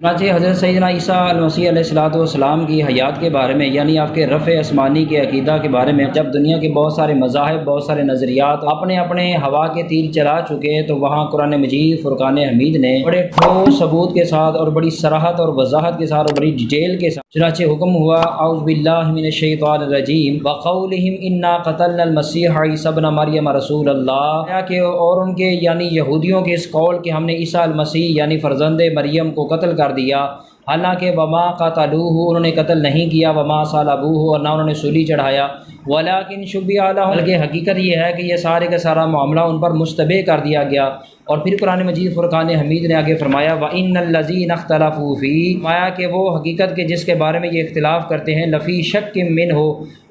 چنانچہ حضرت سیدنا عیسیٰ المسیح علیہ الصلوۃ والسلام کی حیات کے بارے میں، یعنی آپ کے رفع آسمانی کے عقیدہ کے بارے میں، جب دنیا کے بہت سارے مذاہب، بہت سارے نظریات اپنے اپنے ہوا کے تیر چلا چکے، تو وہاں قرآن مجید فرقان حمید نے بڑے ٹھوس ثبوت کے ساتھ اور بڑی صراحت اور وضاحت کے ساتھ اور بڑی ڈیٹیل کے ساتھ چنانچہ حکم ہوا اعوذ باللہ من الشیطان الرجیم وقولہم انا قتلنا المسیح عیسی ابن مریم رسول اللہ، کہ اور ان کے یعنی یہودیوں کے اس قول کہ ہم نے عیسیٰ المسیح یعنی فرزند مریم کو قتل کر دیا، حالانکہ وما قتلوہ انہوں نے قتل نہیں کیا، وما صلبوہ اور نہ انہوں نے سولی چڑھایا، ولکن شبہ لہم بلکہ حقیقت یہ ہے کہ یہ سارے کا سارا معاملہ ان پر مشتبہ کر دیا گیا۔ اور پھر قرآن مجید فرقان حمید نے آگے فرمایا وَإِنَّ الَّذِينَ اخْتَلَفُوا فِيهِ، فرمایا کہ وہ حقیقت کے جس کے بارے میں یہ اختلاف کرتے ہیں لفی شک منہ،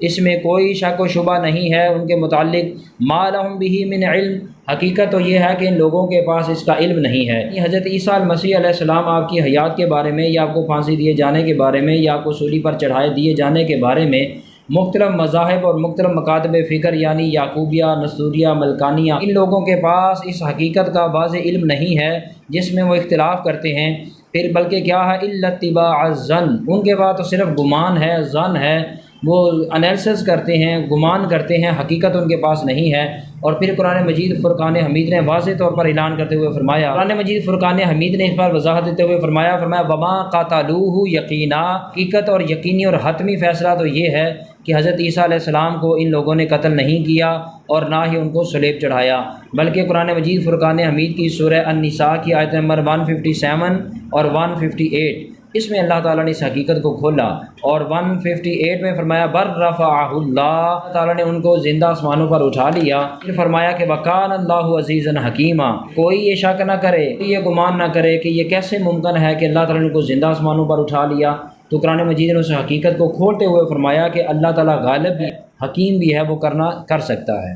اس میں کوئی شک و شبہ نہیں ہے ان کے متعلق، ما لہم بہ من علم، حقیقت تو یہ ہے کہ ان لوگوں کے پاس اس کا علم نہیں ہے۔ حضرت عیسیٰ المسیح علیہ السلام آپ کی حیات کے بارے میں، یا آپ کو پھانسی دیے جانے کے بارے میں، یا آپ کو سولی پر چڑھائے دیے جانے کے بارے میں مختلف مذاہب اور مختلف مکاتب فکر یعنی یعقوبیہ، نستوریہ، ملکانیہ، ان لوگوں کے پاس اس حقیقت کا واضح علم نہیں ہے جس میں وہ اختلاف کرتے ہیں، پھر بلکہ کیا ہے الا اتباع الظن، ان کے پاس تو صرف گمان ہے، ظن ہے، وہ انالیسس کرتے ہیں، گمان کرتے ہیں، حقیقت ان کے پاس نہیں ہے۔ اور پھر قرآن مجید فرقان حمید نے واضح طور پر اعلان کرتے ہوئے فرمایا، قرآن مجید فرقان حمید نے اس پر وضاحت دیتے ہوئے فرمایا وما قتلوہ یقینا، حقیقت اور یقینی اور حتمی فیصلہ تو یہ ہے کہ حضرت عیسیٰ علیہ السلام کو ان لوگوں نے قتل نہیں کیا اور نہ ہی ان کو صلیب چڑھایا، بلکہ قرآن مجید فرقان حمید کی سورہ النساء کی آیت نمبر 157 اور 158 اس میں اللہ تعالیٰ نے اس حقیقت کو کھولا، اور 158 میں فرمایا بر رفعہ اللہ تعالیٰ نے ان کو زندہ آسمانوں پر اٹھا لیا، پھر فرمایا کہ وکان اللہ عزیزا حکیمہ، کوئی یہ شک نہ کرے، یہ گمان نہ کرے کہ یہ کیسے ممکن ہے کہ اللہ تعالیٰ نے ان کو زندہ آسمانوں پر اٹھا لیا۔ تو قرآن مجید نے اس حقیقت کو کھولتے ہوئے فرمایا کہ اللہ تعالیٰ غالب بھی، حکیم بھی ہے، وہ کر سکتا ہے۔